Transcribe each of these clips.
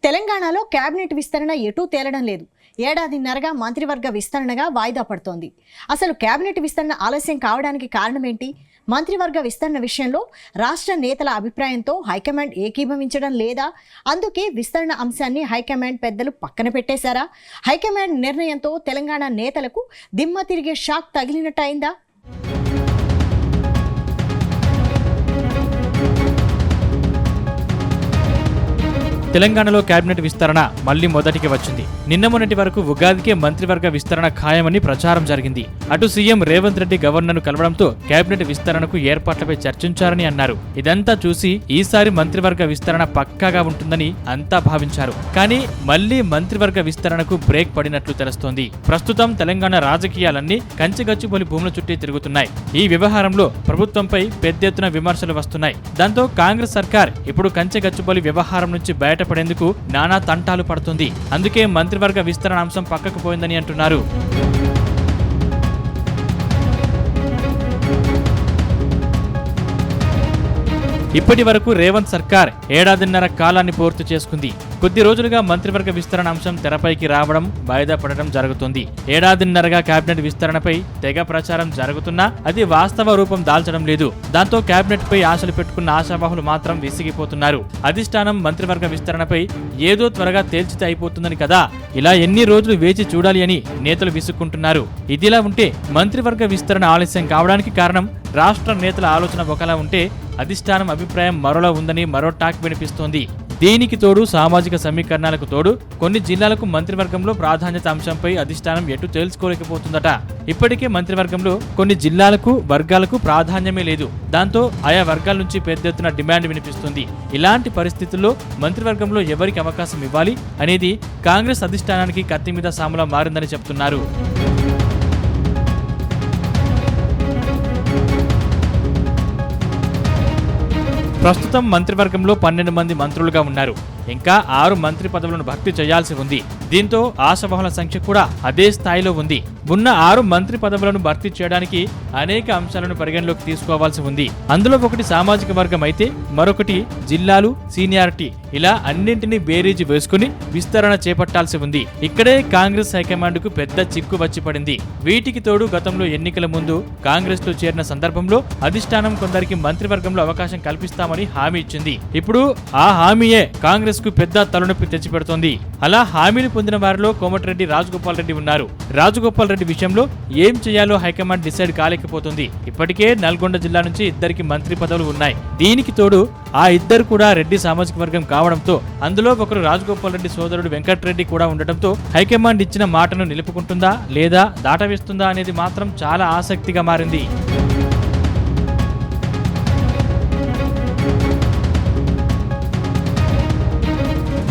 తెలంగాణలో కేబినెట్ విస్తరణ ఎటూ తేలడం లేదు. ఏడాదిన్నరగా మంత్రివర్గ విస్తరణగా వాయిదా పడుతోంది. అసలు కేబినెట్ విస్తరణ ఆలస్యం కావడానికి కారణమేంటి? మంత్రివర్గ విస్తరణ విషయంలో రాష్ట్ర నేతల అభిప్రాయంతో హైకమాండ్ ఏకీభవించడం లేదా? అందుకే విస్తరణ అంశాన్ని హైకమాండ్ పెద్దలు పక్కన పెట్టేశారా? హైకమాండ్ నిర్ణయంతో తెలంగాణ నేతలకు దిమ్మ తిరిగే షాక్ తగిలినట్టయిందా? తెలంగాణలో కేబినెట్ విస్తరణ మళ్లీ మొదటికి వచ్చింది. నిన్న మొన్నటి వరకు ఉగాదికే మంత్రివర్గ విస్తరణ ఖాయమని ప్రచారం జరిగింది. అటు సీఎం రేవంత్ రెడ్డి గవర్నర్ను కలవడంతో కేబినెట్ విస్తరణకు ఏర్పాట్లపై చర్చించారని అన్నారు. ఇదంతా చూసి ఈసారి మంత్రివర్గ విస్తరణ పక్కాగా ఉంటుందని అంతా భావించారు. కానీ మళ్లీ మంత్రివర్గ విస్తరణకు బ్రేక్ పడినట్లు తెలుస్తోంది. ప్రస్తుతం తెలంగాణ రాజకీయాలన్నీ కంచెగచ్చుబోలి భూముల చుట్టూ తిరుగుతున్నాయి. ఈ వ్యవహారంలో ప్రభుత్వంపై పెద్ద ఎత్తున విమర్శలు వస్తున్నాయి. దాంతో కాంగ్రెస్ సర్కార్ ఇప్పుడు కంచెగచ్చుబోలి వ్యవహారం నుంచి బయటపడేందుకు నానా తంటాలు పడుతుంది. అందుకే మంత్రివర్గ విస్తరణ అంశం పక్కకు పోయిందని అంటున్నారు. ఇప్పటి వరకు రేవంత్ సర్కార్ ఏడాదిన్నర కాలాన్ని పూర్తి చేసుకుంది. కొద్ది రోజులుగా మంత్రివర్గ విస్తరణ అంశం తెరపైకి రావడం, వాయిదా పడడం జరుగుతుంది. ఏడాదిన్నరగా కేబినెట్ విస్తరణపై తెగ ప్రచారం జరుగుతున్నా అది వాస్తవ రూపం దాల్చడం లేదు. దాంతో కేబినెట్ పై ఆశలు పెట్టుకున్న ఆశావాహులు మాత్రం విసిగిపోతున్నారు. అధిష్టానం మంత్రివర్గ విస్తరణపై ఏదో త్వరగా తేల్చితే అయిపోతుందని కదా ఇలా ఎన్ని రోజులు వేచి చూడాలి అని నేతలు విసుక్కుంటున్నారు. ఇదిలా ఉంటే మంత్రివర్గ విస్తరణ ఆలస్యం కావడానికి కారణం రాష్ట్ర నేతల ఆలోచన ఒకలా ఉంటే అధిష్టానం అభిప్రాయం మరోలా ఉందని మరో టాక్ వినిపిస్తోంది. దీనికి తోడు సామాజిక సమీకరణాలకు తోడు కొన్ని జిల్లాలకు మంత్రివర్గంలో ప్రాధాన్యత అంశంపై అధిష్టానం ఎటు తేల్చుకోలేకపోతుందట. ఇప్పటికే మంత్రివర్గంలో కొన్ని జిల్లాలకు వర్గాలకు ప్రాధాన్యమే లేదు. దాంతో ఆయా వర్గాల నుంచి పెద్ద ఎత్తున డిమాండ్ వినిపిస్తుంది. ఇలాంటి పరిస్థితుల్లో మంత్రివర్గంలో ఎవరికి అవకాశం ఇవ్వాలి అనేది కాంగ్రెస్ అధిష్టానానికి కత్తి మీద సాములా మారిందని చెబుతున్నారు. ప్రస్తుతం మంత్రివర్గంలో 12 మంది మంత్రులుగా ఉన్నారు. ఇంకా 6 మంత్రి పదవులను భర్తీ చేయాల్సి ఉంది. దీంతో ఆశావహుల సంఖ్య కూడా అదే స్థాయిలో ఉంది. ఉన్న 6 మంత్రి పదవులను భర్తీ చేయడానికి అనేక అంశాలను పరిగణలోకి తీసుకోవాల్సి ఉంది. అందులో ఒకటి సామాజిక వర్గం అయితే మరొకటి జిల్లాలు, సీనియారిటీ, ఇలా అన్నింటినీ బేరీజు వేసుకుని విస్తరణ చేపట్టాల్సి ఉంది. ఇక్కడే కాంగ్రెస్ హైకమాండ్ కు పెద్ద చిక్కు వచ్చి పడింది. వీటికి తోడు గతంలో ఎన్నికల ముందు కాంగ్రెస్ లో చేరిన సందర్భంలో అధిష్టానం కొందరికి మంత్రివర్గంలో అవకాశం కల్పిస్తామని హామీ ఇచ్చింది. ఇప్పుడు ఆ హామీయే కాంగ్రెస్ కు పెద్ద తలనొప్పి తెచ్చిపెడుతోంది. అలా హామీలు పొందిన వారిలో కోమటిరెడ్డి రాజగోపాల్ రెడ్డి ఉన్నారు. రాజగోపాల్ రెడ్డి విషయంలో ఏం చేయాలో హైకమాండ్ డిసైడ్ కాలేకపోతుంది. ఇప్పటికే నల్గొండ జిల్లా నుంచి 2 మంత్రి పదవులు ఉన్నాయి. దీనికి తోడు ఆ 2 కూడా రెడ్డి సామాజిక వర్గం కావడంతో అందులో ఒకరు రాజగోపాల్ రెడ్డి సోదరుడు వెంకటరెడ్డి కూడా ఉండటంతో హైకమాండ్ ఇచ్చిన మాటను నిలుపుకుంటుందా లేదా దాటవేస్తుందా అనేది మాత్రం చాలా ఆసక్తిగా మారింది.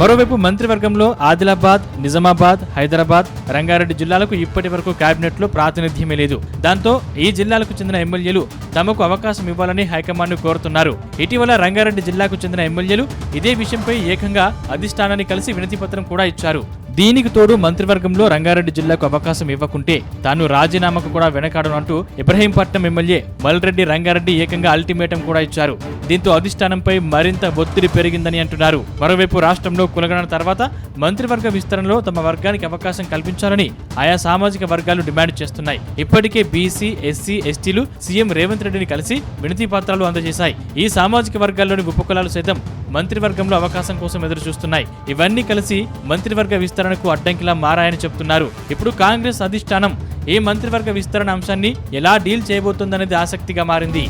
మరోవైపు మంత్రివర్గంలో ఆదిలాబాద్, నిజామాబాద్, హైదరాబాద్, రంగారెడ్డి జిల్లాలకు ఇప్పటి వరకు కేబినెట్ లో ప్రాతినిధ్యమే లేదు. దాంతో ఈ జిల్లాలకు చెందిన ఎమ్మెల్యేలు తమకు అవకాశం ఇవ్వాలని హైకమాండ్ కోరుతున్నారు. ఇటీవల రంగారెడ్డి జిల్లాకు చెందిన ఎమ్మెల్యేలు ఇదే విషయంపై ఏకంగా అధిష్టానాన్ని కలిసి వినతి పత్రం కూడా ఇచ్చారు. దీనికి తోడు మంత్రివర్గంలో రంగారెడ్డి జిల్లాకు అవకాశం ఇవ్వకుంటే తాను రాజీనామాకు కూడా వెనకాడను అంటూ ఇబ్రహీంపట్నం ఎమ్మెల్యే మల్రెడ్డి రంగారెడ్డి ఏకంగా అల్టిమేటం కూడా ఇచ్చారు. దీంతో అధిష్టానంపై మరింత ఒత్తిడి పెరిగిందని అంటున్నారు. మరోవైపు రాష్ట్రంలో కులగణన తర్వాత మంత్రివర్గ విస్తరణలో తమ వర్గానికి అవకాశం కల్పించాలని ఆయా సామాజిక వర్గాలు డిమాండ్ చేస్తున్నాయి. ఇప్పటికే బీసీ, ఎస్సీ, ఎస్టీలు సీఎం రేవంత్ రెడ్డిని కలిసి వినతి పత్రాలు అందజేశాయి. ఈ సామాజిక వర్గాల్లోని ఉపకులాలు సైతం మంత్రివర్గంలో అవకాశం కోసం ఎదురు చూస్తున్నాయి. ఇవన్నీ కలిసి మంత్రివర్గ విస్తరణకు అడ్డంకిలా మారాయని చెబుతున్నారు. ఇప్పుడు కాంగ్రెస్ అధిష్టానం ఈ మంత్రివర్గ విస్తరణ అంశాన్ని ఎలా డీల్ చేయబోతోందనేది ఆసక్తిగా మారింది.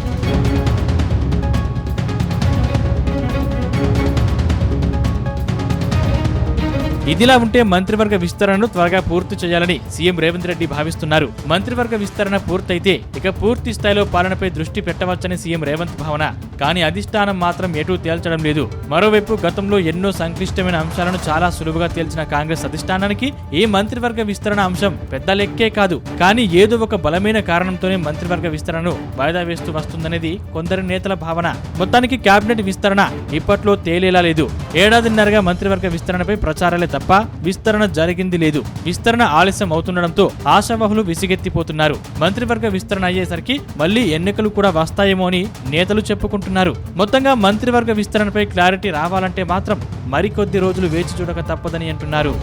ఇదిలా ఉంటే మంత్రివర్గ విస్తరణను త్వరగా పూర్తి చేయాలని సీఎం రేవంత్ రెడ్డి భావిస్తున్నారు. మంత్రివర్గ విస్తరణ పూర్తయితే ఇక పూర్తి స్థాయిలో పాలనపై దృష్టి పెట్టవచ్చని సీఎం రేవంత్ భావన. కానీ అధిష్టానం మాత్రం ఎటూ తేల్చడం లేదు. మరోవైపు గతంలో ఎన్నో సంక్లిష్టమైన అంశాలను చాలా సులువుగా తేల్చిన కాంగ్రెస్ అధిష్టానానికి ఈ మంత్రివర్గ విస్తరణ అంశం పెద్ద లెక్కే కాదు. కానీ ఏదో ఒక బలమైన కారణంతోనే మంత్రివర్గ విస్తరణను వాయిదా వేస్తూ వస్తుందనేది కొందరి నేతల భావన. మొత్తానికి కేబినెట్ విస్తరణ ఇప్పట్లో తేలేలా లేదు. ఏడాదిన్నరగా మంత్రివర్గ విస్తరణపై ప్రచారాలే తప్ప విస్తరణ జరిగింది లేదు. విస్తరణ ఆలస్యం అవుతుండడంతో ఆశావహులు విసిగెత్తిపోతున్నారు. మంత్రివర్గ విస్తరణ అయ్యేసరికి మళ్లీ ఎన్నికలు కూడా వస్తాయేమో అని నేతలు చెప్పుకుంటున్నారు. మొత్తంగా మంత్రివర్గ విస్తరణపై క్లారిటీ రావాలంటే మాత్రం మరికొద్ది రోజులు వేచి చూడక తప్పదని అంటున్నారు.